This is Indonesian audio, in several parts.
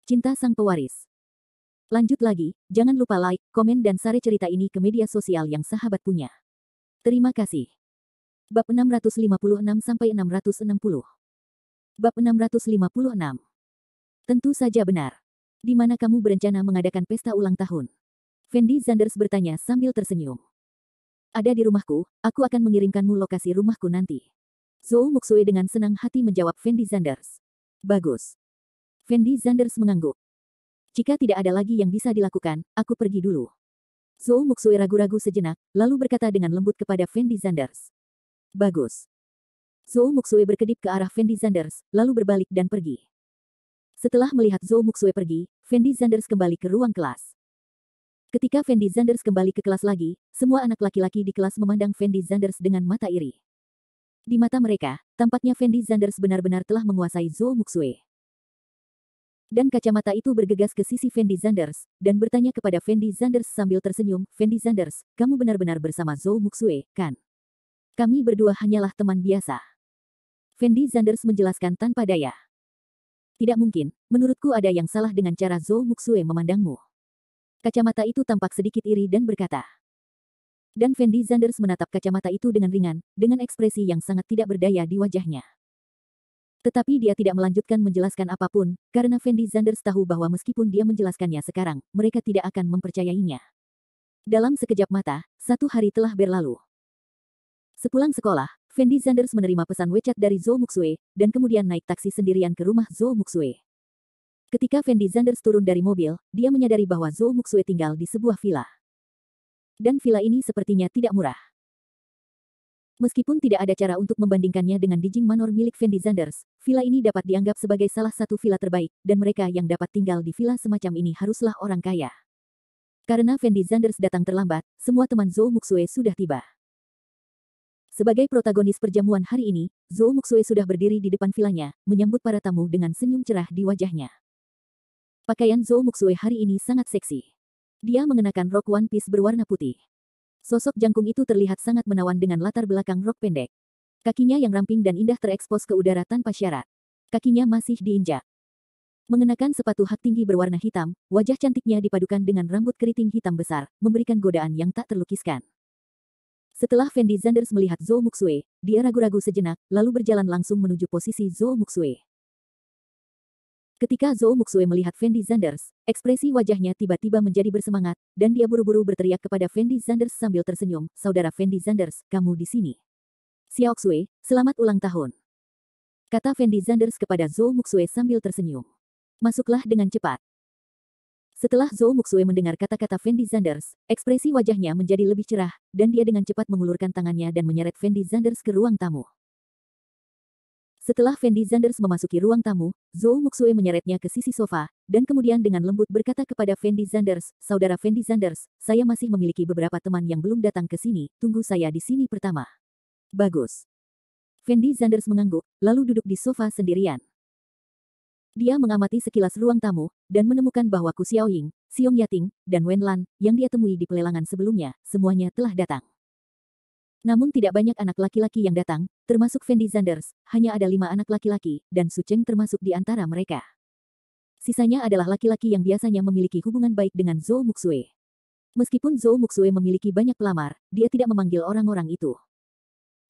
Cinta Sang Pewaris. Lanjut lagi, jangan lupa like, komen dan share cerita ini ke media sosial yang sahabat punya. Terima kasih. Bab 656-660. Bab 656. Tentu saja benar. Di mana kamu berencana mengadakan pesta ulang tahun? Fendi Zanders bertanya sambil tersenyum. Ada di rumahku, aku akan mengirimkanmu lokasi rumahku nanti. Zhou Muxue dengan senang hati menjawab Fendi Zanders. Bagus. Fendi Zanders mengangguk. Jika tidak ada lagi yang bisa dilakukan, aku pergi dulu. Zhou Muxue ragu-ragu sejenak, lalu berkata dengan lembut kepada Fendi Zanders. Bagus. Zhou Muxue berkedip ke arah Fendi Zanders, lalu berbalik dan pergi. Setelah melihat Zhou Muxue pergi, Fendi Zanders kembali ke ruang kelas. Ketika Fendi Zanders kembali ke kelas lagi, semua anak laki-laki di kelas memandang Fendi Zanders dengan mata iri. Di mata mereka, tampaknya Fendi Zanders benar-benar telah menguasai Zhou Muxue. Dan kacamata itu bergegas ke sisi Fendi Zanders, dan bertanya kepada Fendi Zanders sambil tersenyum, Fendi Zanders, kamu benar-benar bersama Zhou Muxue, kan? Kami berdua hanyalah teman biasa. Fendi Zanders menjelaskan tanpa daya. Tidak mungkin, menurutku ada yang salah dengan cara Zhou Muxue memandangmu. Kacamata itu tampak sedikit iri dan berkata. Dan Fendi Zanders menatap kacamata itu dengan ringan, dengan ekspresi yang sangat tidak berdaya di wajahnya. Tetapi dia tidak melanjutkan menjelaskan apapun, karena Fendi Zanders tahu bahwa meskipun dia menjelaskannya sekarang, mereka tidak akan mempercayainya. Dalam sekejap mata, 1 hari telah berlalu. Sepulang sekolah, Fendi Zanders menerima pesan WeChat dari Zhou Muxue, dan kemudian naik taksi sendirian ke rumah Zhou Muxue. Ketika Fendi Zanders turun dari mobil, dia menyadari bahwa Zhou Muxue tinggal di sebuah villa. Dan villa ini sepertinya tidak murah. Meskipun tidak ada cara untuk membandingkannya dengan Dijing Manor milik Fendi Zanders, villa ini dapat dianggap sebagai salah satu villa terbaik, dan mereka yang dapat tinggal di villa semacam ini haruslah orang kaya. Karena Fendi Zanders datang terlambat, semua teman Zhou Muxue sudah tiba. Sebagai protagonis perjamuan hari ini, Zhou Muxue sudah berdiri di depan villanya, menyambut para tamu dengan senyum cerah di wajahnya. Pakaian Zhou Muxue hari ini sangat seksi. Dia mengenakan rok one piece berwarna putih. Sosok jangkung itu terlihat sangat menawan dengan latar belakang rok pendek. Kakinya yang ramping dan indah terekspos ke udara tanpa syarat. Kakinya masih diinjak. Mengenakan sepatu hak tinggi berwarna hitam, wajah cantiknya dipadukan dengan rambut keriting hitam besar, memberikan godaan yang tak terlukiskan. Setelah Fendi Zanders melihat Zhou Muxue, dia ragu-ragu sejenak, lalu berjalan langsung menuju posisi Zhou Muxue. Ketika Zhou Muxue melihat Fendi Zanders, ekspresi wajahnya tiba-tiba menjadi bersemangat, dan dia buru-buru berteriak kepada Fendi Zanders sambil tersenyum, Saudara Fendi Zanders, kamu di sini. Xiao Xue, selamat ulang tahun. Kata Fendi Zanders kepada Zhou Muxue sambil tersenyum. Masuklah dengan cepat. Setelah Zhou Muxue mendengar kata-kata Fendi Zanders, ekspresi wajahnya menjadi lebih cerah, dan dia dengan cepat mengulurkan tangannya dan menyeret Fendi Zanders ke ruang tamu. Setelah Fendi Zanders memasuki ruang tamu, Zhou Muxue menyeretnya ke sisi sofa, dan kemudian dengan lembut berkata kepada Fendi Zanders, Saudara Fendi Zanders, saya masih memiliki beberapa teman yang belum datang ke sini, tunggu saya di sini pertama. Bagus. Fendi Zanders mengangguk, lalu duduk di sofa sendirian. Dia mengamati sekilas ruang tamu, dan menemukan bahwa Ku Xiaoying, Xiong Yating, dan Wen Lan, yang dia temui di pelelangan sebelumnya, semuanya telah datang. Namun tidak banyak anak laki-laki yang datang, termasuk Fendi Zanders, hanya ada 5 anak laki-laki, dan Su Cheng termasuk di antara mereka. Sisanya adalah laki-laki yang biasanya memiliki hubungan baik dengan Zhou Muxue. Meskipun Zhou Muxue memiliki banyak pelamar, dia tidak memanggil orang-orang itu.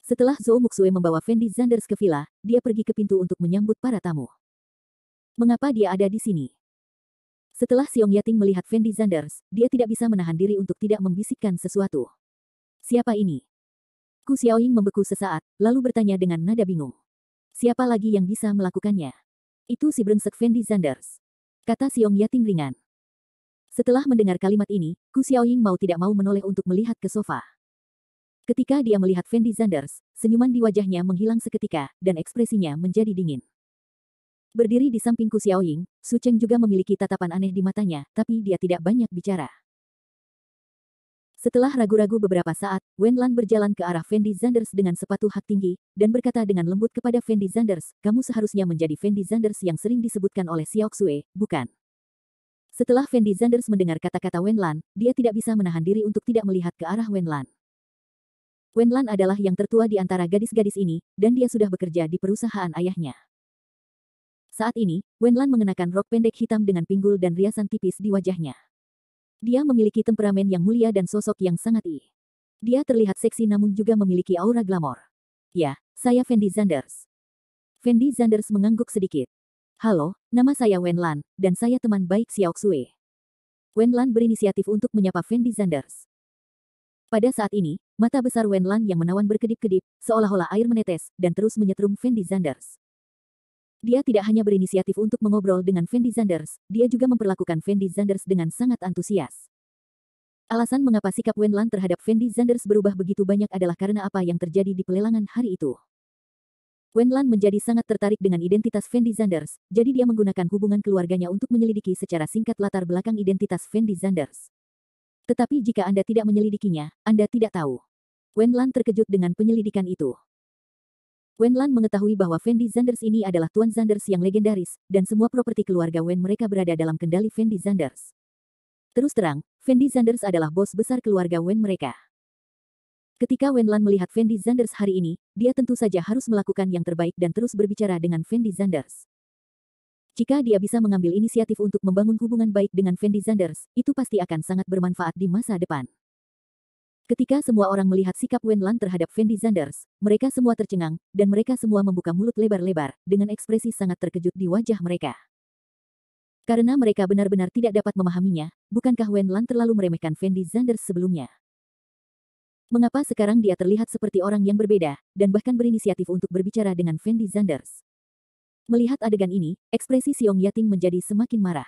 Setelah Zhou Muxue membawa Fendi Zanders ke villa, dia pergi ke pintu untuk menyambut para tamu. Mengapa dia ada di sini? Setelah Xiong Yating melihat Fendi Zanders, dia tidak bisa menahan diri untuk tidak membisikkan sesuatu. Siapa ini? Ku Xiaoying membeku sesaat, lalu bertanya dengan nada bingung. Siapa lagi yang bisa melakukannya? Itu si brengsek Fendi Zanders. Kata Xiong Yating ringan. Setelah mendengar kalimat ini, Ku Xiaoying mau tidak mau menoleh untuk melihat ke sofa. Ketika dia melihat Fendi Zanders, senyuman di wajahnya menghilang seketika, dan ekspresinya menjadi dingin. Berdiri di samping Ku Xiaoying, Su Cheng juga memiliki tatapan aneh di matanya, tapi dia tidak banyak bicara. Setelah ragu-ragu beberapa saat, Wen Lan berjalan ke arah Fendi Zanders dengan sepatu hak tinggi, dan berkata dengan lembut kepada Fendi Zanders, kamu seharusnya menjadi Fendi Zanders yang sering disebutkan oleh Xiao Xue, bukan? Setelah Fendi Zanders mendengar kata-kata Wen Lan, dia tidak bisa menahan diri untuk tidak melihat ke arah Wen Lan. Wen Lan adalah yang tertua di antara gadis-gadis ini, dan dia sudah bekerja di perusahaan ayahnya. Saat ini, Wenlan mengenakan rok pendek hitam dengan pinggul dan riasan tipis di wajahnya. Dia memiliki temperamen yang mulia dan sosok yang sangat Dia terlihat seksi namun juga memiliki aura glamor. Ya, saya Fendi Zanders. Fendi Zanders mengangguk sedikit. Halo, nama saya Wenlan, dan saya teman baik Xiao Xue. Wenlan berinisiatif untuk menyapa Fendi Zanders. Pada saat ini, mata besar Wenlan yang menawan berkedip-kedip, seolah-olah air menetes, dan terus menyetrum Fendi Zanders. Dia tidak hanya berinisiatif untuk mengobrol dengan Fendi Zanders, dia juga memperlakukan Fendi Zanders dengan sangat antusias. Alasan mengapa sikap Wenlan terhadap Fendi Zanders berubah begitu banyak adalah karena apa yang terjadi di pelelangan hari itu. Wenlan menjadi sangat tertarik dengan identitas Fendi Zanders, jadi dia menggunakan hubungan keluarganya untuk menyelidiki secara singkat latar belakang identitas Fendi Zanders. Tetapi jika Anda tidak menyelidikinya, Anda tidak tahu. Wenlan terkejut dengan penyelidikan itu. Wenlan mengetahui bahwa Fendi Zanders ini adalah Tuan Zanders yang legendaris, dan semua properti keluarga Wen mereka berada dalam kendali Fendi Zanders. Terus terang, Fendi Zanders adalah bos besar keluarga Wen mereka. Ketika Wenlan melihat Fendi Zanders hari ini, dia tentu saja harus melakukan yang terbaik dan terus berbicara dengan Fendi Zanders. Jika dia bisa mengambil inisiatif untuk membangun hubungan baik dengan Fendi Zanders, itu pasti akan sangat bermanfaat di masa depan. Ketika semua orang melihat sikap Wenlan terhadap Fendi Zanders, mereka semua tercengang, dan mereka semua membuka mulut lebar-lebar, dengan ekspresi sangat terkejut di wajah mereka. Karena mereka benar-benar tidak dapat memahaminya, bukankah Wenlan terlalu meremehkan Fendi Zanders sebelumnya? Mengapa sekarang dia terlihat seperti orang yang berbeda, dan bahkan berinisiatif untuk berbicara dengan Fendi Zanders? Melihat adegan ini, ekspresi Xiong Yating menjadi semakin marah.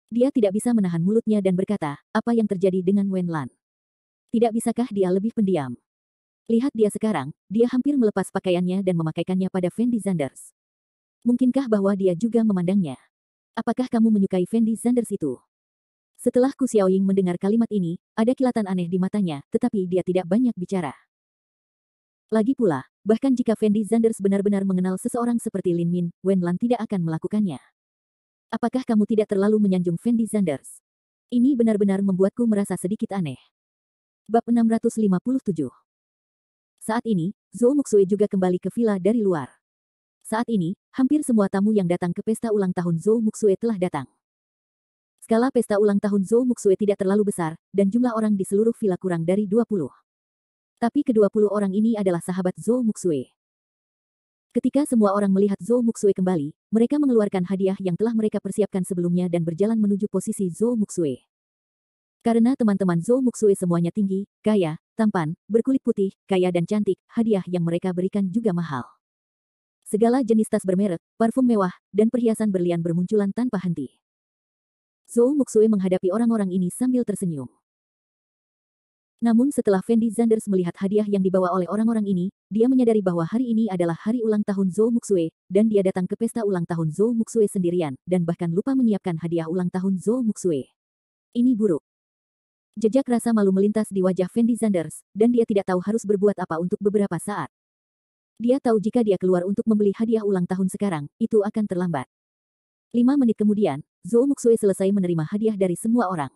Dia tidak bisa menahan mulutnya dan berkata, apa yang terjadi dengan Wenlan? Tidak bisakah dia lebih pendiam? Lihat dia sekarang, dia hampir melepas pakaiannya dan memakaikannya pada Fendi Zanders. Mungkinkah bahwa dia juga memandangnya? Apakah kamu menyukai Fendi Zanders itu? Setelah Ku Xiaoying mendengar kalimat ini, ada kilatan aneh di matanya, tetapi dia tidak banyak bicara. Lagi pula, bahkan jika Fendi Zanders benar-benar mengenal seseorang seperti Lin Min, Wenlan tidak akan melakukannya. Apakah kamu tidak terlalu menyanjung Fendi Zanders? Ini benar-benar membuatku merasa sedikit aneh. Bab 657. Saat ini, Zhou Muxue juga kembali ke villa dari luar. Saat ini, hampir semua tamu yang datang ke pesta ulang tahun Zhou Muxue telah datang. Skala pesta ulang tahun Zhou Muxue tidak terlalu besar, dan jumlah orang di seluruh villa kurang dari 20. Tapi ke-20 orang ini adalah sahabat Zhou Muxue. Ketika semua orang melihat Zhou Muxue kembali, mereka mengeluarkan hadiah yang telah mereka persiapkan sebelumnya dan berjalan menuju posisi Zhou Muxue. Karena teman-teman Zhou Muxue semuanya tinggi, kaya, tampan, berkulit putih, kaya dan cantik, hadiah yang mereka berikan juga mahal. Segala jenis tas bermerek, parfum mewah, dan perhiasan berlian bermunculan tanpa henti. Zhou Muxue menghadapi orang-orang ini sambil tersenyum. Namun setelah Fendi Zanders melihat hadiah yang dibawa oleh orang-orang ini, dia menyadari bahwa hari ini adalah hari ulang tahun Zhou Muxue, dan dia datang ke pesta ulang tahun Zhou Muxue sendirian, dan bahkan lupa menyiapkan hadiah ulang tahun Zhou Muxue. Ini buruk. Jejak rasa malu melintas di wajah Fendi Zanders, dan dia tidak tahu harus berbuat apa untuk beberapa saat. Dia tahu jika dia keluar untuk membeli hadiah ulang tahun sekarang, itu akan terlambat. 5 menit kemudian, Zhou Muxue selesai menerima hadiah dari semua orang.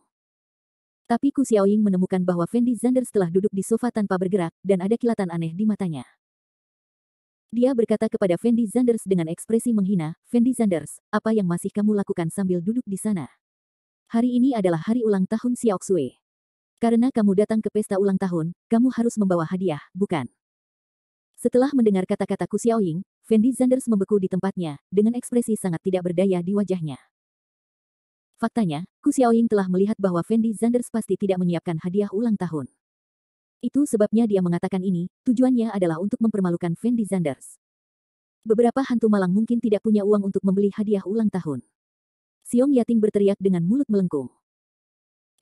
Tapi Ku Xiaoying menemukan bahwa Fendi Zanders telah duduk di sofa tanpa bergerak, dan ada kilatan aneh di matanya. Dia berkata kepada Fendi Zanders dengan ekspresi menghina, Fendi Zanders, apa yang masih kamu lakukan sambil duduk di sana? Hari ini adalah hari ulang tahun Xiao Xue. Karena kamu datang ke pesta ulang tahun, kamu harus membawa hadiah, bukan? Setelah mendengar kata-kata Ku Xiaoying, Fendi Zanders membeku di tempatnya, dengan ekspresi sangat tidak berdaya di wajahnya. Faktanya, Ku Xiaoying telah melihat bahwa Fendi Zanders pasti tidak menyiapkan hadiah ulang tahun. Itu sebabnya dia mengatakan ini, tujuannya adalah untuk mempermalukan Fendi Zanders. Beberapa hantu malang mungkin tidak punya uang untuk membeli hadiah ulang tahun. Xiong Yating berteriak dengan mulut melengkung.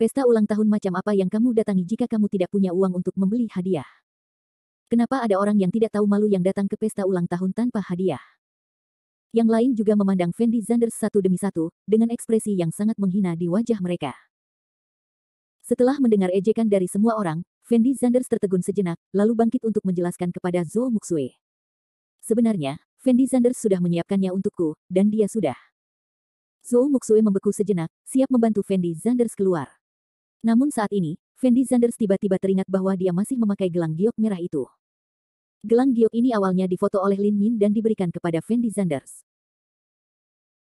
Pesta ulang tahun macam apa yang kamu datangi jika kamu tidak punya uang untuk membeli hadiah? Kenapa ada orang yang tidak tahu malu yang datang ke pesta ulang tahun tanpa hadiah? Yang lain juga memandang Fendi Zanders satu demi satu, dengan ekspresi yang sangat menghina di wajah mereka. Setelah mendengar ejekan dari semua orang, Fendi Zanders tertegun sejenak, lalu bangkit untuk menjelaskan kepada Zhou Muxue. Sebenarnya, Fendi Zanders sudah menyiapkannya untukku, dan dia sudah. Zhou Muxue membeku sejenak, siap membantu Fendi Zanders keluar. Namun saat ini, Fendi Zanders tiba-tiba teringat bahwa dia masih memakai gelang giok merah itu. Gelang giok ini awalnya difoto oleh Lin Min dan diberikan kepada Fendi Zanders.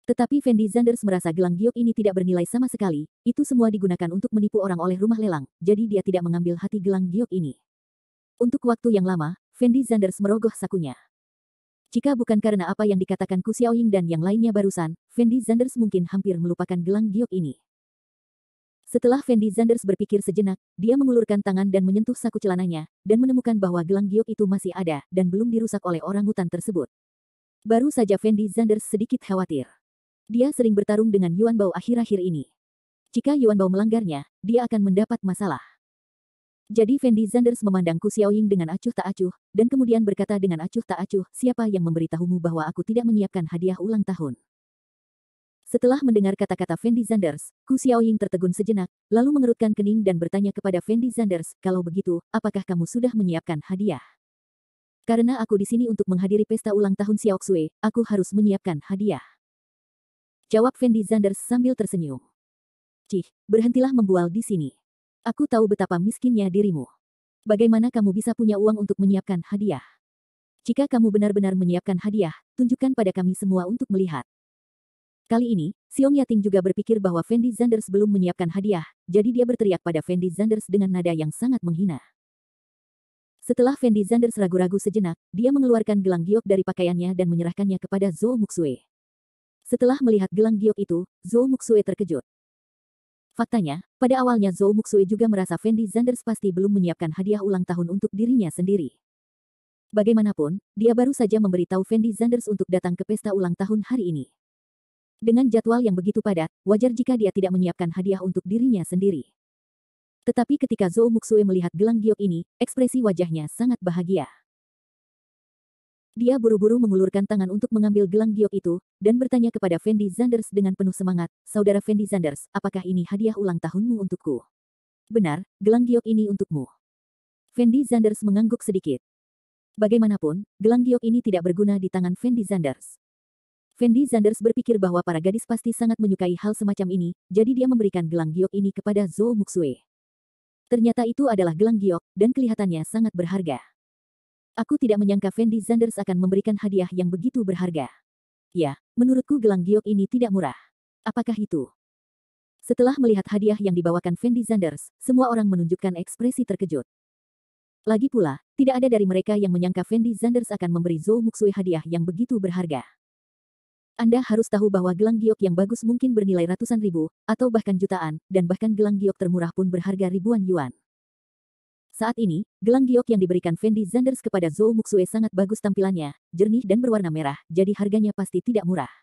Tetapi Fendi Zanders merasa gelang giok ini tidak bernilai sama sekali, itu semua digunakan untuk menipu orang oleh rumah lelang, jadi dia tidak mengambil hati gelang giok ini. Untuk waktu yang lama, Fendi Zanders merogoh sakunya. Jika bukan karena apa yang dikatakan Ku Xiaoying dan yang lainnya barusan, Fendi Zanders mungkin hampir melupakan gelang giok ini. Setelah Fendi Zanders berpikir sejenak, dia mengulurkan tangan dan menyentuh saku celananya, dan menemukan bahwa gelang giok itu masih ada, dan belum dirusak oleh orang hutan tersebut. Baru saja Fendi Zanders sedikit khawatir. Dia sering bertarung dengan Yuan Bao akhir-akhir ini. Jika Yuan Bao melanggarnya, dia akan mendapat masalah. Jadi Fendi Zanders memandang Ku Xiaoying dengan acuh tak acuh, dan kemudian berkata dengan acuh tak acuh, siapa yang memberitahumu bahwa aku tidak menyiapkan hadiah ulang tahun? Setelah mendengar kata-kata Fendi Zanders, Ku Xiaoying tertegun sejenak, lalu mengerutkan kening dan bertanya kepada Fendi Zanders, kalau begitu, apakah kamu sudah menyiapkan hadiah? Karena aku di sini untuk menghadiri pesta ulang tahun Xiao Xue, aku harus menyiapkan hadiah. Jawab Fendi Zanders sambil tersenyum. Cih, berhentilah membual di sini. Aku tahu betapa miskinnya dirimu. Bagaimana kamu bisa punya uang untuk menyiapkan hadiah? Jika kamu benar-benar menyiapkan hadiah, tunjukkan pada kami semua untuk melihat. Kali ini, Xiong Yating juga berpikir bahwa Fendi Zanders belum menyiapkan hadiah, jadi dia berteriak pada Fendi Zanders dengan nada yang sangat menghina. Setelah Fendi Zanders ragu-ragu sejenak, dia mengeluarkan gelang giok dari pakaiannya dan menyerahkannya kepada Zhou Muxue. Setelah melihat gelang giok itu, Zhou Muxue terkejut. Faktanya, pada awalnya Zhou Muxue juga merasa Fendi Zanders pasti belum menyiapkan hadiah ulang tahun untuk dirinya sendiri. Bagaimanapun, dia baru saja memberitahu Fendi Zanders untuk datang ke pesta ulang tahun hari ini. Dengan jadwal yang begitu padat, wajar jika dia tidak menyiapkan hadiah untuk dirinya sendiri. Tetapi ketika Zhou Muxue melihat gelang giok ini, ekspresi wajahnya sangat bahagia. Dia buru-buru mengulurkan tangan untuk mengambil gelang giok itu, dan bertanya kepada Fendi Zanders dengan penuh semangat, Saudara Fendi Zanders, apakah ini hadiah ulang tahunmu untukku? Benar, gelang giok ini untukmu. Fendi Zanders mengangguk sedikit. Bagaimanapun, gelang giok ini tidak berguna di tangan Fendi Zanders. Fendi Zanders berpikir bahwa para gadis pasti sangat menyukai hal semacam ini, jadi dia memberikan gelang giok ini kepada Zhou Muxue. Ternyata itu adalah gelang giok, dan kelihatannya sangat berharga. Aku tidak menyangka Fendi Zanders akan memberikan hadiah yang begitu berharga. Ya, menurutku gelang giok ini tidak murah. Apakah itu? Setelah melihat hadiah yang dibawakan Fendi Zanders, semua orang menunjukkan ekspresi terkejut. Lagi pula, tidak ada dari mereka yang menyangka Fendi Zanders akan memberi Zhou Muxue hadiah yang begitu berharga. Anda harus tahu bahwa gelang giok yang bagus mungkin bernilai ratusan ribu, atau bahkan jutaan, dan bahkan gelang giok termurah pun berharga ribuan yuan. Saat ini, gelang giok yang diberikan Fendi Zanders kepada Zhou Muxue sangat bagus tampilannya, jernih dan berwarna merah, jadi harganya pasti tidak murah.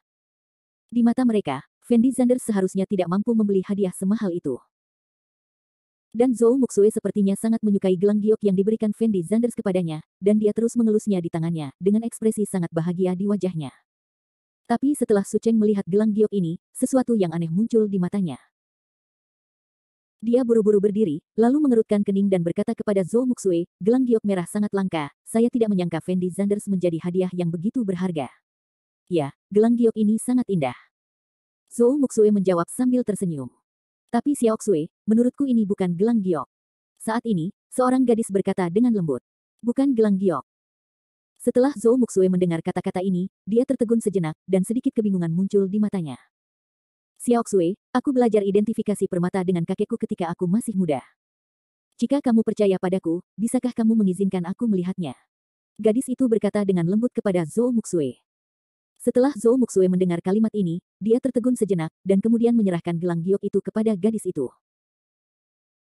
Di mata mereka, Fendi Zanders seharusnya tidak mampu membeli hadiah semahal itu. Dan Zhou Muxue sepertinya sangat menyukai gelang giok yang diberikan Fendi Zanders kepadanya, dan dia terus mengelusnya di tangannya, dengan ekspresi sangat bahagia di wajahnya. Tapi setelah Su Cheng melihat gelang giok ini, sesuatu yang aneh muncul di matanya. Dia buru-buru berdiri, lalu mengerutkan kening dan berkata kepada Zhou Muxue, gelang giok merah sangat langka, saya tidak menyangka Fendi Zanders menjadi hadiah yang begitu berharga. Ya, gelang giok ini sangat indah. Zhou Muxue menjawab sambil tersenyum. Tapi Xiao Xue, menurutku ini bukan gelang giok. Saat ini, seorang gadis berkata dengan lembut. Bukan gelang giok. Setelah Zhou Muxue mendengar kata-kata ini, dia tertegun sejenak, dan sedikit kebingungan muncul di matanya. Xiao Xue, aku belajar identifikasi permata dengan kakekku ketika aku masih muda. Jika kamu percaya padaku, bisakah kamu mengizinkan aku melihatnya? Gadis itu berkata dengan lembut kepada Zhou Muxue. Setelah Zhou Muxue mendengar kalimat ini, dia tertegun sejenak, dan kemudian menyerahkan gelang giok itu kepada gadis itu.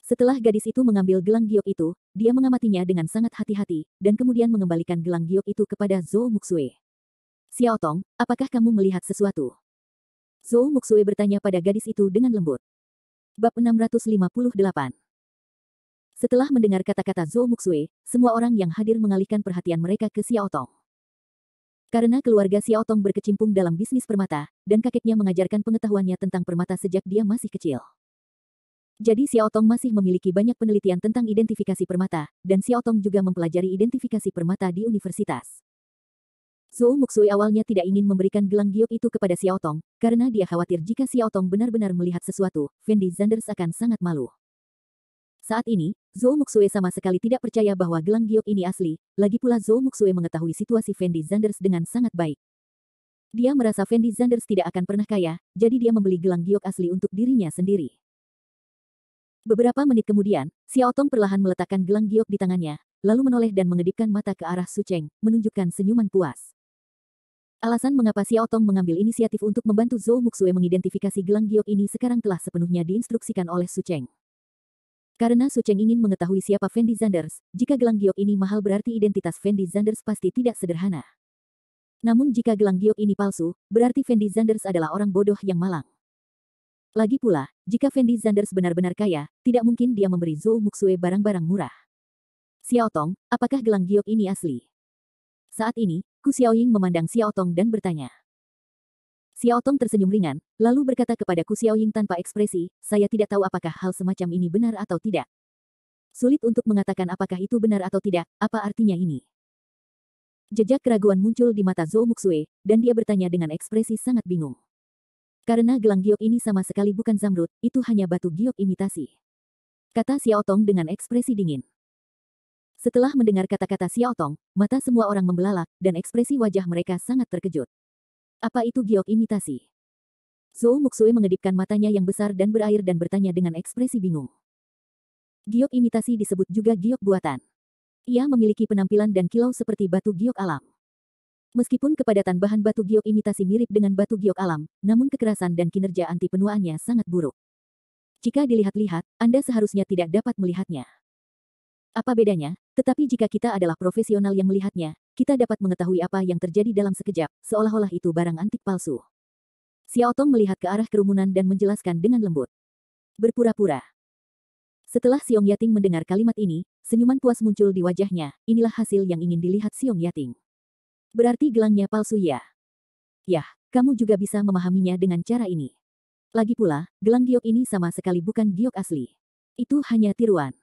Setelah gadis itu mengambil gelang giok itu, dia mengamatinya dengan sangat hati-hati, dan kemudian mengembalikan gelang giok itu kepada Zhou Muxue. Xiao Tong, apakah kamu melihat sesuatu? Zhou Muxue bertanya pada gadis itu dengan lembut. Bab 658. Setelah mendengar kata-kata Zhou Muxue, semua orang yang hadir mengalihkan perhatian mereka ke Xiao Tong. Karena keluarga Xiao Tong berkecimpung dalam bisnis permata, dan kakeknya mengajarkan pengetahuannya tentang permata sejak dia masih kecil. Jadi Xiao Tong masih memiliki banyak penelitian tentang identifikasi permata, dan Xiao Tong juga mempelajari identifikasi permata di universitas. Zhou Muxue awalnya tidak ingin memberikan gelang giok itu kepada Xiao Tong, karena dia khawatir jika Xiao Tong benar-benar melihat sesuatu, Fendi Zanders akan sangat malu. Saat ini, Zhou Muxue sama sekali tidak percaya bahwa gelang giok ini asli, lagi pula Zhou Muxue mengetahui situasi Fendi Zanders dengan sangat baik. Dia merasa Fendi Zanders tidak akan pernah kaya, jadi dia membeli gelang giok asli untuk dirinya sendiri. Beberapa menit kemudian, Xiao Tong perlahan meletakkan gelang giok di tangannya, lalu menoleh dan mengedipkan mata ke arah Su Cheng, menunjukkan senyuman puas. Alasan mengapa Xiao Tong mengambil inisiatif untuk membantu Zhou Muxue mengidentifikasi gelang giok ini sekarang telah sepenuhnya diinstruksikan oleh Su Cheng. Karena Su Cheng ingin mengetahui siapa Fendi Zanders, jika gelang giok ini mahal berarti identitas Fendi Zanders pasti tidak sederhana. Namun jika gelang giok ini palsu, berarti Fendi Zanders adalah orang bodoh yang malang. Lagi pula, jika Fendi Zanders benar-benar kaya, tidak mungkin dia memberi Zhou Muxue barang-barang murah. Xiao Tong, apakah gelang giok ini asli? Saat ini, Ku Xiaoying memandang Xiao Tong dan bertanya. Xiao Tong tersenyum ringan, lalu berkata kepada Ku Xiaoying tanpa ekspresi, saya tidak tahu apakah hal semacam ini benar atau tidak. Sulit untuk mengatakan apakah itu benar atau tidak, apa artinya ini? Jejak keraguan muncul di mata Zhou Muxue, dan dia bertanya dengan ekspresi sangat bingung. Karena gelang giok ini sama sekali bukan zamrud, itu hanya batu giok imitasi. Kata Xiao Tong dengan ekspresi dingin. Setelah mendengar kata-kata Xiao Tong, mata semua orang membelalak, dan ekspresi wajah mereka sangat terkejut. Apa itu giok imitasi? Zhou Muxue mengedipkan matanya yang besar dan berair dan bertanya dengan ekspresi bingung. Giok imitasi disebut juga giok buatan. Ia memiliki penampilan dan kilau seperti batu giok alam. Meskipun kepadatan bahan batu giok imitasi mirip dengan batu giok alam, namun kekerasan dan kinerja anti penuaannya sangat buruk. Jika dilihat-lihat, Anda seharusnya tidak dapat melihatnya. Apa bedanya? Tetapi jika kita adalah profesional yang melihatnya, kita dapat mengetahui apa yang terjadi dalam sekejap, seolah-olah itu barang antik palsu. Xiao Tong melihat ke arah kerumunan dan menjelaskan dengan lembut. Berpura-pura. Setelah Xiong Yating mendengar kalimat ini, senyuman puas muncul di wajahnya, inilah hasil yang ingin dilihat Xiong Yating. Berarti gelangnya palsu ya? Yah, kamu juga bisa memahaminya dengan cara ini. Lagi pula, gelang giok ini sama sekali bukan giok asli. Itu hanya tiruan.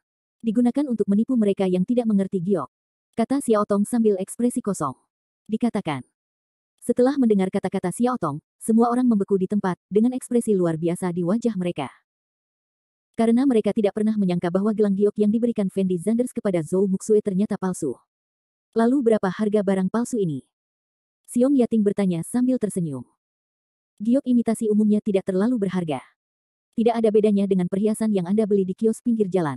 Digunakan untuk menipu mereka yang tidak mengerti giok. Kata Xiao Tong sambil ekspresi kosong. Dikatakan. Setelah mendengar kata-kata Xiao Tong, semua orang membeku di tempat, dengan ekspresi luar biasa di wajah mereka. Karena mereka tidak pernah menyangka bahwa gelang giok yang diberikan Fendi Zanders kepada Zhou Muxue ternyata palsu. Lalu berapa harga barang palsu ini? Xiong Yating bertanya sambil tersenyum. Giok imitasi umumnya tidak terlalu berharga. Tidak ada bedanya dengan perhiasan yang Anda beli di kios pinggir jalan.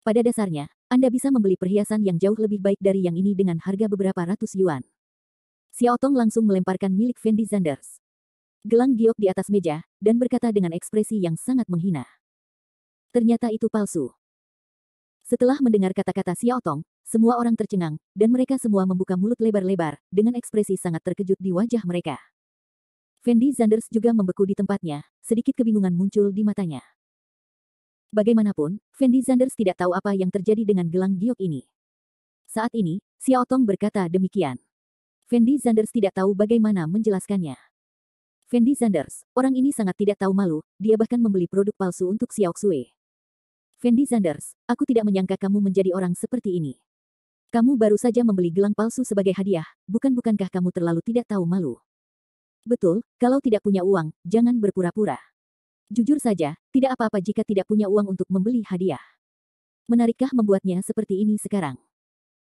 Pada dasarnya, Anda bisa membeli perhiasan yang jauh lebih baik dari yang ini dengan harga beberapa ratus yuan. Xiao Tong langsung melemparkan milik Fendi Zanders. Gelang giok di atas meja, dan berkata dengan ekspresi yang sangat menghina. Ternyata itu palsu. Setelah mendengar kata-kata Xiao Tong, semua orang tercengang, dan mereka semua membuka mulut lebar-lebar, dengan ekspresi sangat terkejut di wajah mereka. Fendi Zanders juga membeku di tempatnya, sedikit kebingungan muncul di matanya. Bagaimanapun, Fendi Zanders tidak tahu apa yang terjadi dengan gelang giok ini. Saat ini, Xiao Tong berkata demikian. Fendi Zanders tidak tahu bagaimana menjelaskannya. Fendi Zanders, orang ini sangat tidak tahu malu, dia bahkan membeli produk palsu untuk Xiao Xue. Fendi Zanders, aku tidak menyangka kamu menjadi orang seperti ini. Kamu baru saja membeli gelang palsu sebagai hadiah, bukankah kamu terlalu tidak tahu malu? Betul, kalau tidak punya uang, jangan berpura-pura. Jujur saja, tidak apa-apa jika tidak punya uang untuk membeli hadiah. Menarikkah membuatnya seperti ini sekarang?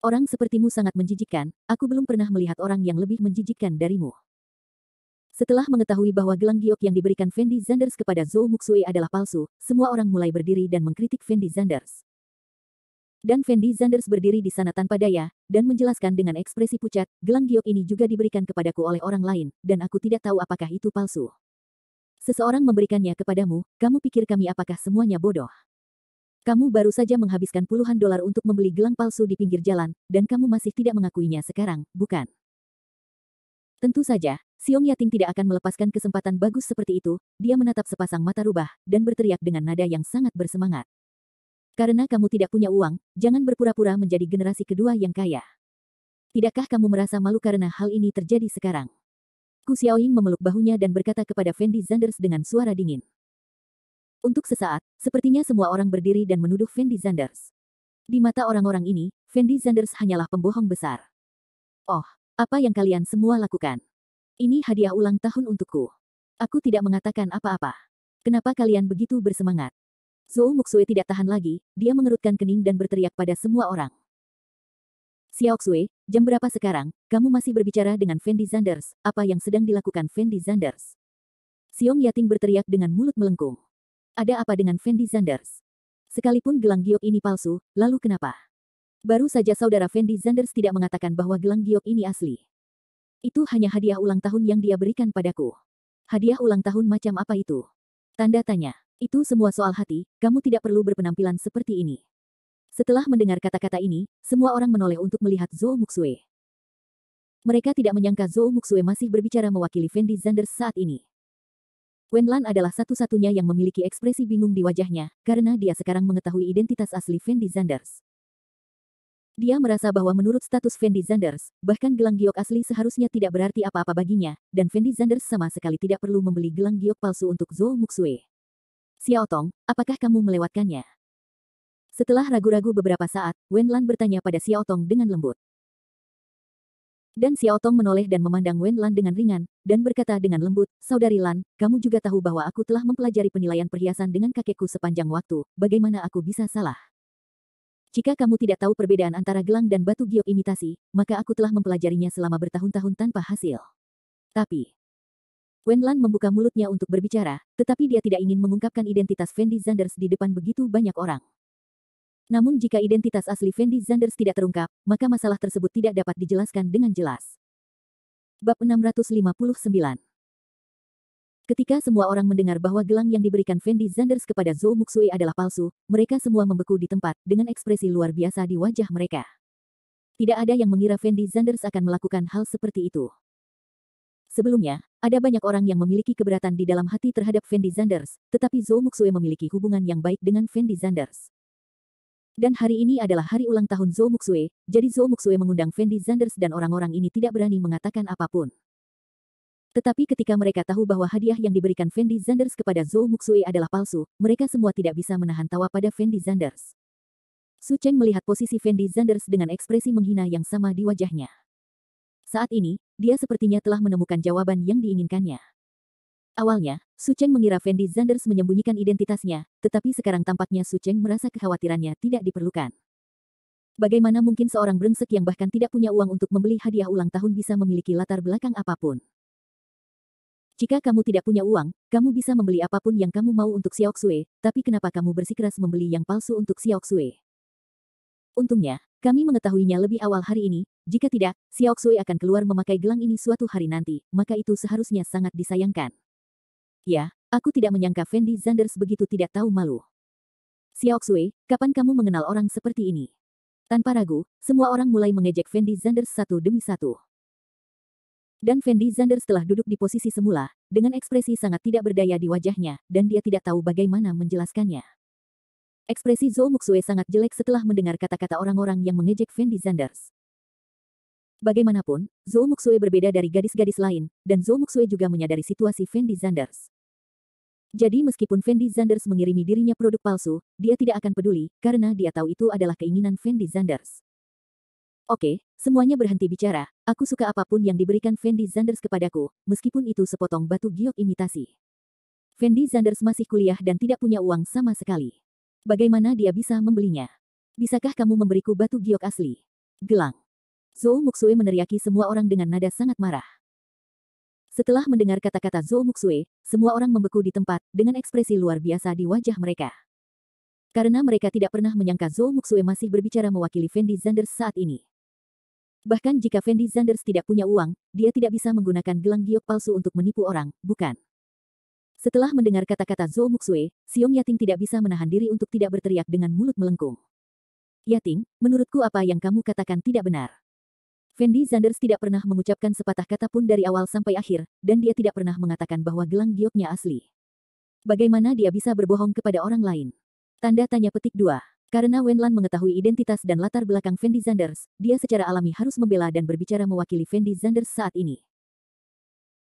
Orang sepertimu sangat menjijikkan, aku belum pernah melihat orang yang lebih menjijikkan darimu. Setelah mengetahui bahwa gelang giok yang diberikan Fendi Zanders kepada Zhou Muxue adalah palsu, semua orang mulai berdiri dan mengkritik Fendi Zanders. Dan Fendi Zanders berdiri di sana tanpa daya, dan menjelaskan dengan ekspresi pucat, gelang giok ini juga diberikan kepadaku oleh orang lain, dan aku tidak tahu apakah itu palsu. Seseorang memberikannya kepadamu, kamu pikir kami apakah semuanya bodoh? Kamu baru saja menghabiskan puluhan dolar untuk membeli gelang palsu di pinggir jalan, dan kamu masih tidak mengakuinya sekarang, bukan? Tentu saja, Xiong Yating tidak akan melepaskan kesempatan bagus seperti itu, dia menatap sepasang mata rubah, dan berteriak dengan nada yang sangat bersemangat. Karena kamu tidak punya uang, jangan berpura-pura menjadi generasi kedua yang kaya. Tidakkah kamu merasa malu karena hal ini terjadi sekarang? Ku Xiaoying memeluk bahunya dan berkata kepada Fendi Zanders dengan suara dingin. Untuk sesaat, sepertinya semua orang berdiri dan menuduh Fendi Zanders. Di mata orang-orang ini, Fendi Zanders hanyalah pembohong besar. Oh, apa yang kalian semua lakukan? Ini hadiah ulang tahun untukku. Aku tidak mengatakan apa-apa. Kenapa kalian begitu bersemangat? Zhou Muxue tidak tahan lagi, dia mengerutkan kening dan berteriak pada semua orang. Xiao Xue, jam berapa sekarang? Kamu masih berbicara dengan Fendi Zanders. Apa yang sedang dilakukan Fendi Zanders? Xiong Yating berteriak dengan mulut melengkung. Ada apa dengan Fendi Zanders? Sekalipun gelang giok ini palsu, lalu kenapa? Baru saja saudara Fendi Zanders tidak mengatakan bahwa gelang giok ini asli. Itu hanya hadiah ulang tahun yang dia berikan padaku. Hadiah ulang tahun macam apa itu? Tanda tanya. Itu semua soal hati, kamu tidak perlu berpenampilan seperti ini. Setelah mendengar kata-kata ini, semua orang menoleh untuk melihat Zhou Muxue. Mereka tidak menyangka Zhou Muxue masih berbicara mewakili Fendi Zanders saat ini. Wenlan adalah satu-satunya yang memiliki ekspresi bingung di wajahnya, karena dia sekarang mengetahui identitas asli Fendi Zanders. Dia merasa bahwa menurut status Fendi Zanders, bahkan gelang giok asli seharusnya tidak berarti apa-apa baginya, dan Fendi Zanders sama sekali tidak perlu membeli gelang giok palsu untuk Zhou Muxue. Xiao Tong, apakah kamu melewatkannya? Setelah ragu-ragu beberapa saat, Wenlan bertanya pada Xiao Tong dengan lembut. Dan Xiao Tong menoleh dan memandang Wenlan dengan ringan, dan berkata dengan lembut, Saudari Lan, kamu juga tahu bahwa aku telah mempelajari penilaian perhiasan dengan kakekku sepanjang waktu, bagaimana aku bisa salah? Jika kamu tidak tahu perbedaan antara gelang dan batu giok imitasi, maka aku telah mempelajarinya selama bertahun-tahun tanpa hasil. Tapi, Wenlan membuka mulutnya untuk berbicara, tetapi dia tidak ingin mengungkapkan identitas Fendi Zanders di depan begitu banyak orang. Namun jika identitas asli Fendi Zanders tidak terungkap, maka masalah tersebut tidak dapat dijelaskan dengan jelas. Bab 659. Ketika semua orang mendengar bahwa gelang yang diberikan Fendi Zanders kepada Zhou Muxue adalah palsu, mereka semua membeku di tempat, dengan ekspresi luar biasa di wajah mereka. Tidak ada yang mengira Fendi Zanders akan melakukan hal seperti itu. Sebelumnya, ada banyak orang yang memiliki keberatan di dalam hati terhadap Fendi Zanders, tetapi Zhou Muxue memiliki hubungan yang baik dengan Fendi Zanders. Dan hari ini adalah hari ulang tahun Zhou Muxue, jadi Zhou Muxue mengundang Fendi Zanders dan orang-orang ini tidak berani mengatakan apapun. Tetapi ketika mereka tahu bahwa hadiah yang diberikan Fendi Zanders kepada Zhou Muxue adalah palsu, mereka semua tidak bisa menahan tawa pada Fendi Zanders. Su Cheng melihat posisi Fendi Zanders dengan ekspresi menghina yang sama di wajahnya. Saat ini, dia sepertinya telah menemukan jawaban yang diinginkannya. Awalnya, Su Cheng mengira Fendi Zanders menyembunyikan identitasnya, tetapi sekarang tampaknya Su Cheng merasa kekhawatirannya tidak diperlukan. Bagaimana mungkin seorang brengsek yang bahkan tidak punya uang untuk membeli hadiah ulang tahun bisa memiliki latar belakang apapun? Jika kamu tidak punya uang, kamu bisa membeli apapun yang kamu mau untuk Xiao Xue, tapi kenapa kamu bersikeras membeli yang palsu untuk Xiao Xue? Untungnya, kami mengetahuinya lebih awal hari ini, jika tidak, Xiao Xue akan keluar memakai gelang ini suatu hari nanti, maka itu seharusnya sangat disayangkan. Ya, aku tidak menyangka Fendi Zanders begitu tidak tahu malu. Xiao Xue, kapan kamu mengenal orang seperti ini? Tanpa ragu, semua orang mulai mengejek Fendi Zanders satu demi satu. Dan Fendi Zanders telah duduk di posisi semula, dengan ekspresi sangat tidak berdaya di wajahnya, dan dia tidak tahu bagaimana menjelaskannya. Ekspresi Zhou Muxue sangat jelek setelah mendengar kata-kata orang-orang yang mengejek Fendi Zanders. Bagaimanapun, Zhou Muxue berbeda dari gadis-gadis lain, dan Zhou Muxue juga menyadari situasi Fendi Zanders. Jadi meskipun Fendi Zanders mengirimi dirinya produk palsu, dia tidak akan peduli, karena dia tahu itu adalah keinginan Fendi Zanders. Oke, semuanya berhenti bicara, aku suka apapun yang diberikan Fendi Zanders kepadaku, meskipun itu sepotong batu giok imitasi. Fendi Zanders masih kuliah dan tidak punya uang sama sekali. Bagaimana dia bisa membelinya? Bisakah kamu memberiku batu giok asli? Gelang. Zhou Muxue meneriaki semua orang dengan nada sangat marah. Setelah mendengar kata-kata Zhou Muxue, semua orang membeku di tempat, dengan ekspresi luar biasa di wajah mereka. Karena mereka tidak pernah menyangka Zhou Muxue masih berbicara mewakili Fendi Zanders saat ini. Bahkan jika Fendi Zanders tidak punya uang, dia tidak bisa menggunakan gelang giok palsu untuk menipu orang, bukan? Setelah mendengar kata-kata Zhou Muxue, Xiong Yating tidak bisa menahan diri untuk tidak berteriak dengan mulut melengkung. Yating, menurutku apa yang kamu katakan tidak benar. Fendi Zanders tidak pernah mengucapkan sepatah kata pun dari awal sampai akhir, dan dia tidak pernah mengatakan bahwa gelang gioknya asli. Bagaimana dia bisa berbohong kepada orang lain? Tanda tanya petik 2. Karena Wenlan mengetahui identitas dan latar belakang Fendi Zanders, dia secara alami harus membela dan berbicara mewakili Fendi Zanders saat ini.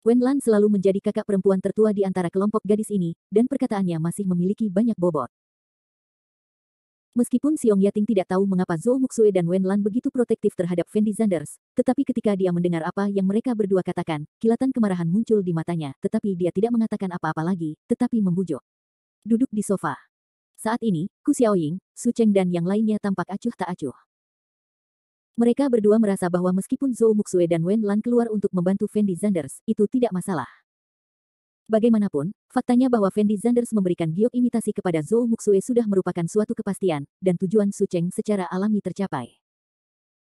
Wenlan selalu menjadi kakak perempuan tertua di antara kelompok gadis ini, dan perkataannya masih memiliki banyak bobot. Meskipun Xiong Yating tidak tahu mengapa Zhou Muxue dan Wenlan begitu protektif terhadap Fendi Zanders, tetapi ketika dia mendengar apa yang mereka berdua katakan, kilatan kemarahan muncul di matanya, tetapi dia tidak mengatakan apa-apa lagi, tetapi membujuk. Duduk di sofa. Saat ini, Ku Xiaoying, Su Cheng dan yang lainnya tampak acuh tak acuh. Mereka berdua merasa bahwa meskipun Zhou Muxue dan Wen Lan keluar untuk membantu Fendi Zanders, itu tidak masalah. Bagaimanapun, faktanya bahwa Fendi Zanders memberikan giok imitasi kepada Zhou Muxue sudah merupakan suatu kepastian, dan tujuan Su Cheng secara alami tercapai.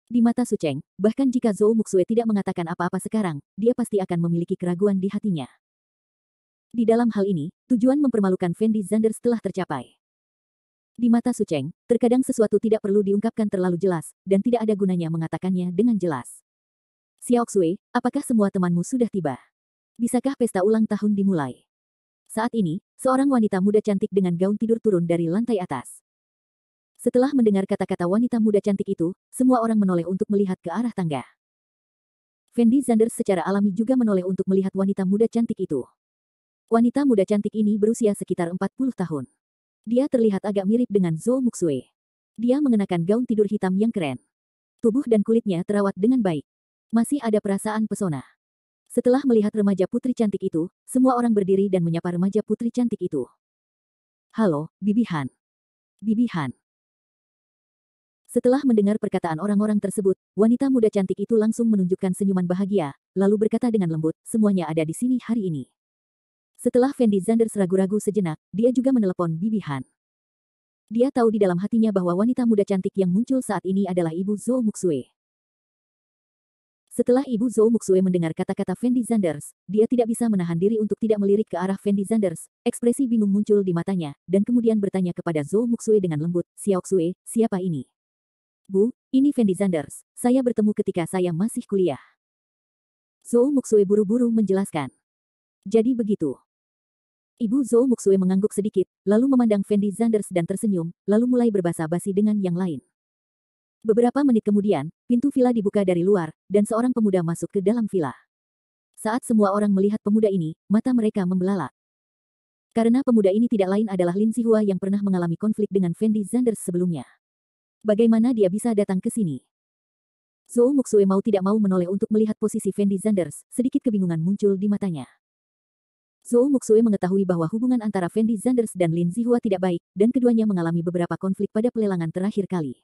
Di mata Su Cheng, bahkan jika Zhou Muxue tidak mengatakan apa-apa sekarang, dia pasti akan memiliki keraguan di hatinya. Di dalam hal ini, tujuan mempermalukan Fendi Zanders telah tercapai. Di mata Su Cheng, terkadang sesuatu tidak perlu diungkapkan terlalu jelas, dan tidak ada gunanya mengatakannya dengan jelas. Xiao Xue, apakah semua temanmu sudah tiba? Bisakah pesta ulang tahun dimulai? Saat ini, seorang wanita muda cantik dengan gaun tidur turun dari lantai atas. Setelah mendengar kata-kata wanita muda cantik itu, semua orang menoleh untuk melihat ke arah tangga. Fendi Zanders secara alami juga menoleh untuk melihat wanita muda cantik itu. Wanita muda cantik ini berusia sekitar 40 tahun. Dia terlihat agak mirip dengan Zhou Muxue. Dia mengenakan gaun tidur hitam yang keren. Tubuh dan kulitnya terawat dengan baik. Masih ada perasaan pesona. Setelah melihat remaja putri cantik itu, semua orang berdiri dan menyapa remaja putri cantik itu. Halo, Bibi Han. Bibi Han. Setelah mendengar perkataan orang-orang tersebut, wanita muda cantik itu langsung menunjukkan senyuman bahagia, lalu berkata dengan lembut, semuanya ada di sini hari ini. Setelah Fendi Zanders ragu-ragu sejenak, dia juga menelepon Bibi Han. Dia tahu di dalam hatinya bahwa wanita muda cantik yang muncul saat ini adalah Ibu Zhou Muxue. Setelah Ibu Zhou Muxue mendengar kata-kata Fendi Zanders, dia tidak bisa menahan diri untuk tidak melirik ke arah Fendi Zanders. Ekspresi bingung muncul di matanya, dan kemudian bertanya kepada Zhou Muxue dengan lembut, Xiao Xue, siapa ini? Bu, ini Fendi Zanders. Saya bertemu ketika saya masih kuliah. Zhou Muxue buru-buru menjelaskan. Jadi begitu. Ibu Zhou Muxue mengangguk sedikit, lalu memandang Fendi Zanders dan tersenyum, lalu mulai berbasa-basi dengan yang lain. Beberapa menit kemudian, pintu villa dibuka dari luar, dan seorang pemuda masuk ke dalam villa. Saat semua orang melihat pemuda ini, mata mereka membelalak. Karena pemuda ini tidak lain adalah Lin Zihua yang pernah mengalami konflik dengan Fendi Zanders sebelumnya. Bagaimana dia bisa datang ke sini? Zhou Muxue mau tidak mau menoleh untuk melihat posisi Fendi Zanders, sedikit kebingungan muncul di matanya. Zhou Muxue mengetahui bahwa hubungan antara Fendi Zanders dan Lin Zihua tidak baik, dan keduanya mengalami beberapa konflik pada pelelangan terakhir kali.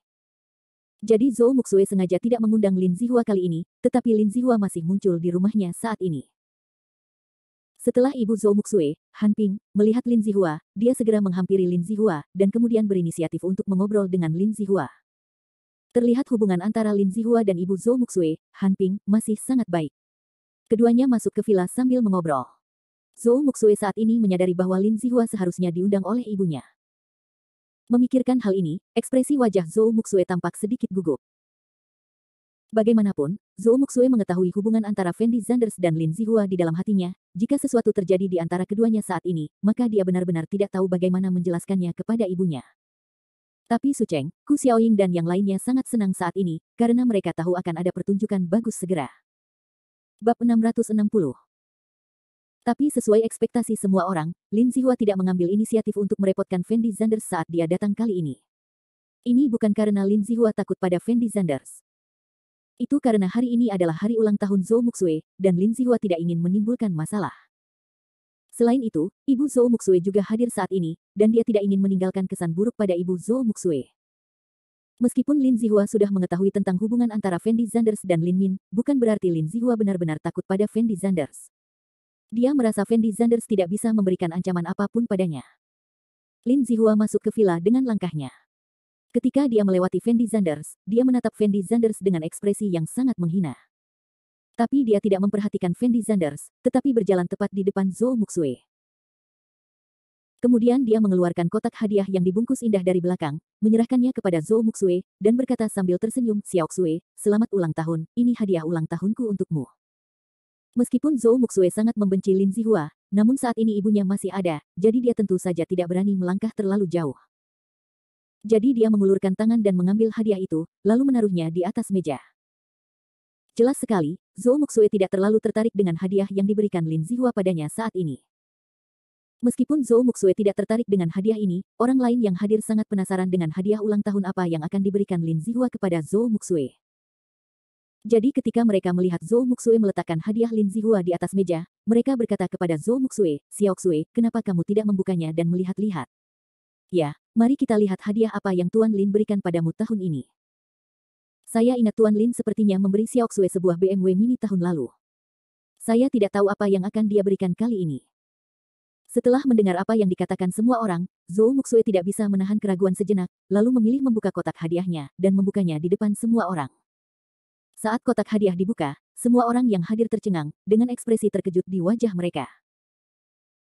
Jadi Zhou Muxue sengaja tidak mengundang Lin Zihua kali ini, tetapi Lin Zihua masih muncul di rumahnya saat ini. Setelah Ibu Zhou Muxue, Han Ping, melihat Lin Zihua, dia segera menghampiri Lin Zihua, dan kemudian berinisiatif untuk mengobrol dengan Lin Zihua. Terlihat hubungan antara Lin Zihua dan Ibu Zhou Muxue, Han Ping, masih sangat baik. Keduanya masuk ke villa sambil mengobrol. Zhou Muxue saat ini menyadari bahwa Lin Zihua seharusnya diundang oleh ibunya. Memikirkan hal ini, ekspresi wajah Zhou Muxue tampak sedikit gugup. Bagaimanapun, Zhou Muxue mengetahui hubungan antara Fendi Zanders dan Lin Zihua di dalam hatinya. Jika sesuatu terjadi di antara keduanya saat ini, maka dia benar-benar tidak tahu bagaimana menjelaskannya kepada ibunya. Tapi Su Cheng, Ku Xiaoying dan yang lainnya sangat senang saat ini, karena mereka tahu akan ada pertunjukan bagus segera. Bab 660. Tapi sesuai ekspektasi semua orang, Lin Zihua tidak mengambil inisiatif untuk merepotkan Fendi Zanders saat dia datang kali ini. Ini bukan karena Lin Zihua takut pada Fendi Zanders. Itu karena hari ini adalah hari ulang tahun Zhou Muxue, dan Lin Zihua tidak ingin menimbulkan masalah. Selain itu, Ibu Zhou Muxue juga hadir saat ini, dan dia tidak ingin meninggalkan kesan buruk pada Ibu Zhou Muxue. Meskipun Lin Zihua sudah mengetahui tentang hubungan antara Fendi Zanders dan Lin Min, bukan berarti Lin Zihua benar-benar takut pada Fendi Zanders. Dia merasa Fendi Zanders tidak bisa memberikan ancaman apapun padanya. Lin Zihua masuk ke villa dengan langkahnya. Ketika dia melewati Fendi Zanders, dia menatap Fendi Zanders dengan ekspresi yang sangat menghina. Tapi dia tidak memperhatikan Fendi Zanders, tetapi berjalan tepat di depan Zhou Muxue. Kemudian dia mengeluarkan kotak hadiah yang dibungkus indah dari belakang, menyerahkannya kepada Zhou Muxue, dan berkata sambil tersenyum, Xiao Xue, selamat ulang tahun, ini hadiah ulang tahunku untukmu. Meskipun Zhou Muxue sangat membenci Lin Zihua, namun saat ini ibunya masih ada, jadi dia tentu saja tidak berani melangkah terlalu jauh. Jadi dia mengulurkan tangan dan mengambil hadiah itu, lalu menaruhnya di atas meja. Jelas sekali, Zhou Muxue tidak terlalu tertarik dengan hadiah yang diberikan Lin Zihua padanya saat ini. Meskipun Zhou Muxue tidak tertarik dengan hadiah ini, orang lain yang hadir sangat penasaran dengan hadiah ulang tahun apa yang akan diberikan Lin Zihua kepada Zhou Muxue. Jadi ketika mereka melihat Zhou Muxue meletakkan hadiah Lin Zihua di atas meja, mereka berkata kepada Zhou Muxue, Xiao Xue, kenapa kamu tidak membukanya dan melihat-lihat? Ya, mari kita lihat hadiah apa yang Tuan Lin berikan padamu tahun ini. Saya ingat Tuan Lin sepertinya memberi Xiao Xue sebuah BMW Mini tahun lalu. Saya tidak tahu apa yang akan dia berikan kali ini. Setelah mendengar apa yang dikatakan semua orang, Zhou Muxue tidak bisa menahan keraguan sejenak, lalu memilih membuka kotak hadiahnya, dan membukanya di depan semua orang. Saat kotak hadiah dibuka, semua orang yang hadir tercengang, dengan ekspresi terkejut di wajah mereka.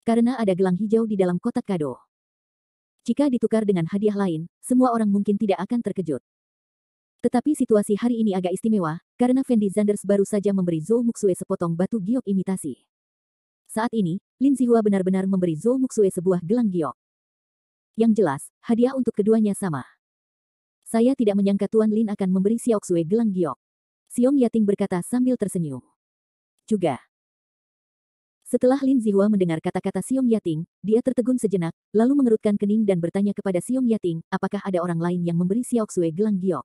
Karena ada gelang hijau di dalam kotak kado. Jika ditukar dengan hadiah lain, semua orang mungkin tidak akan terkejut. Tetapi situasi hari ini agak istimewa, karena Fendi Zanders baru saja memberi Zhou Muxue sepotong batu giok imitasi. Saat ini, Lin Zihua benar-benar memberi Zhou Muxue sebuah gelang giok. Yang jelas, hadiah untuk keduanya sama. Saya tidak menyangka Tuan Lin akan memberi Xiao Xue gelang giok. Xiong Yating berkata sambil tersenyum. Juga. Setelah Lin Zihua mendengar kata-kata Xiong Yating, dia tertegun sejenak, lalu mengerutkan kening dan bertanya kepada Xiong Yating, apakah ada orang lain yang memberi Xiao Xue gelang giok?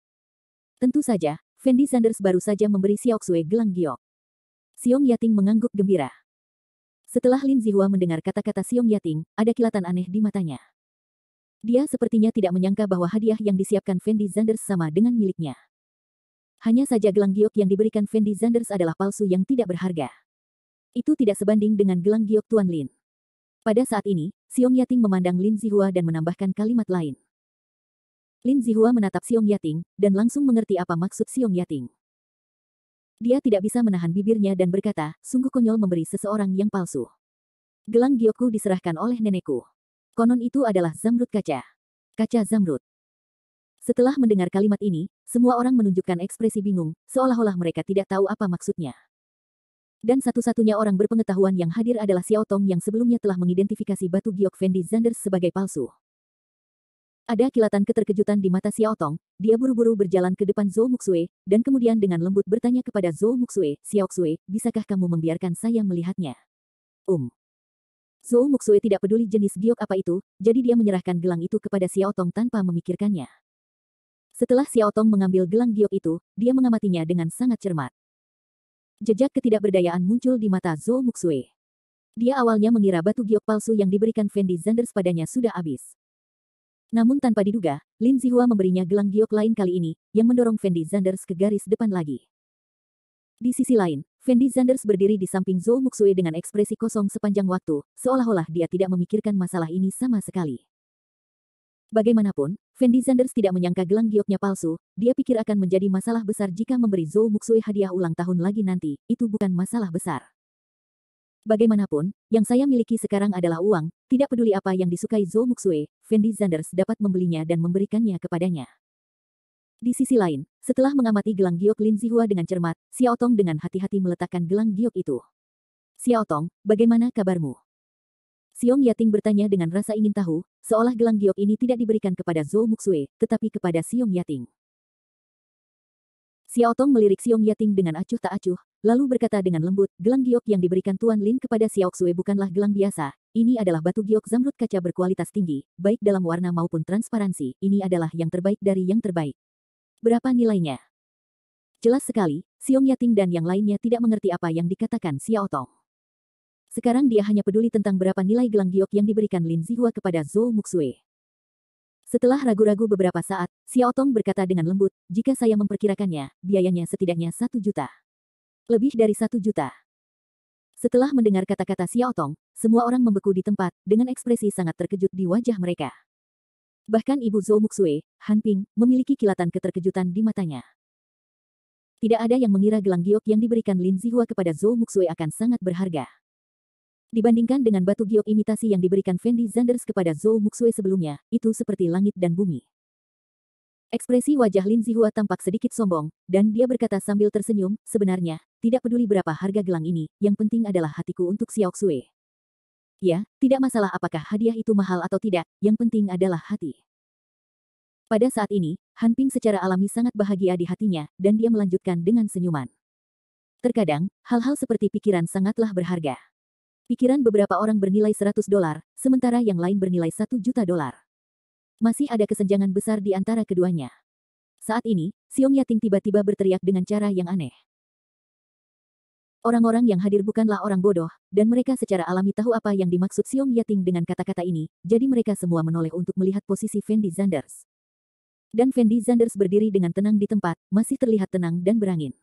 Tentu saja, Fendi Zanders baru saja memberi Xiao Xue gelang giok. Xiong Yating mengangguk gembira. Setelah Lin Zihua mendengar kata-kata Xiong Yating, ada kilatan aneh di matanya. Dia sepertinya tidak menyangka bahwa hadiah yang disiapkan Fendi Zanders sama dengan miliknya. Hanya saja gelang giok yang diberikan Fendi Zanders adalah palsu yang tidak berharga. Itu tidak sebanding dengan gelang giok Tuan Lin. Pada saat ini, Xiong Yating memandang Lin Zihua dan menambahkan kalimat lain. Lin Zihua menatap Xiong Yating, dan langsung mengerti apa maksud Xiong Yating. Dia tidak bisa menahan bibirnya dan berkata, sungguh konyol memberi seseorang yang palsu. Gelang giokku diserahkan oleh nenekku. Konon itu adalah zamrud kaca. Kaca zamrud. Setelah mendengar kalimat ini, semua orang menunjukkan ekspresi bingung, seolah-olah mereka tidak tahu apa maksudnya. Dan satu-satunya orang berpengetahuan yang hadir adalah Xiao Tong yang sebelumnya telah mengidentifikasi batu giok Fendi Zanders sebagai palsu. Ada kilatan keterkejutan di mata Xiao Tong, dia buru-buru berjalan ke depan Zhou Muxue, dan kemudian dengan lembut bertanya kepada Zhou Muxue, Xiao Xue, bisakah kamu membiarkan saya melihatnya? Zhou Muxue tidak peduli jenis giok apa itu, jadi dia menyerahkan gelang itu kepada Xiao Tong tanpa memikirkannya. Setelah Xiao Tong mengambil gelang giok itu, dia mengamatinya dengan sangat cermat. Jejak ketidakberdayaan muncul di mata Zhou Muxue. Dia awalnya mengira batu giok palsu yang diberikan Fendi Zanders padanya sudah habis. Namun tanpa diduga, Lin Zihua memberinya gelang giok lain kali ini, yang mendorong Fendi Zanders ke garis depan lagi. Di sisi lain, Fendi Zanders berdiri di samping Zhou Muxue dengan ekspresi kosong sepanjang waktu, seolah-olah dia tidak memikirkan masalah ini sama sekali. Bagaimanapun, Fendi Zanders tidak menyangka gelang gioknya palsu, dia pikir akan menjadi masalah besar jika memberi Zhou Muxue hadiah ulang tahun lagi nanti, itu bukan masalah besar. Bagaimanapun, yang saya miliki sekarang adalah uang, tidak peduli apa yang disukai Zhou Muxue, Fendi Zanders dapat membelinya dan memberikannya kepadanya. Di sisi lain, setelah mengamati gelang giok Lin Zihua dengan cermat, Xiao Tong dengan hati-hati meletakkan gelang giok itu. Xiao Tong, bagaimana kabarmu? Xiong Yating bertanya dengan rasa ingin tahu, seolah gelang giok ini tidak diberikan kepada Zhou Muxue, tetapi kepada Xiong Yating. Xiao Tong melirik Xiong Yating dengan acuh tak acuh, lalu berkata dengan lembut, gelang giok yang diberikan Tuan Lin kepada Xiao Xue bukanlah gelang biasa, ini adalah batu giok zamrud kaca berkualitas tinggi, baik dalam warna maupun transparansi, ini adalah yang terbaik dari yang terbaik. Berapa nilainya? Jelas sekali, Xiong Yating dan yang lainnya tidak mengerti apa yang dikatakan Xiao Tong. Sekarang dia hanya peduli tentang berapa nilai gelang giok yang diberikan Lin Zihua kepada Zhou Muxue. Setelah ragu-ragu beberapa saat, Xiao Tong berkata dengan lembut, jika saya memperkirakannya, biayanya setidaknya 1 juta. Lebih dari 1 juta. Setelah mendengar kata-kata Xiao Tong, semua orang membeku di tempat, dengan ekspresi sangat terkejut di wajah mereka. Bahkan ibu Zhou Muxue, Han Ping, memiliki kilatan keterkejutan di matanya. Tidak ada yang mengira gelang giok yang diberikan Lin Zihua kepada Zhou Muxue akan sangat berharga. Dibandingkan dengan batu giok imitasi yang diberikan Fendi Zanders kepada Zhou Muxue sebelumnya, itu seperti langit dan bumi. Ekspresi wajah Lin Zihua tampak sedikit sombong, dan dia berkata sambil tersenyum, sebenarnya, tidak peduli berapa harga gelang ini, yang penting adalah hatiku untuk Xiao Xue. Ya, tidak masalah apakah hadiah itu mahal atau tidak, yang penting adalah hati. Pada saat ini, Han Ping secara alami sangat bahagia di hatinya, dan dia melanjutkan dengan senyuman. Terkadang, hal-hal seperti pikiran sangatlah berharga. Pikiran beberapa orang bernilai $100, sementara yang lain bernilai $1 juta. Masih ada kesenjangan besar di antara keduanya. Saat ini, Xiong Yating tiba-tiba berteriak dengan cara yang aneh. Orang-orang yang hadir bukanlah orang bodoh, dan mereka secara alami tahu apa yang dimaksud Xiong Yating dengan kata-kata ini, jadi mereka semua menoleh untuk melihat posisi Fendi Zanders. Dan Fendi Zanders berdiri dengan tenang di tempat, masih terlihat tenang dan berangin.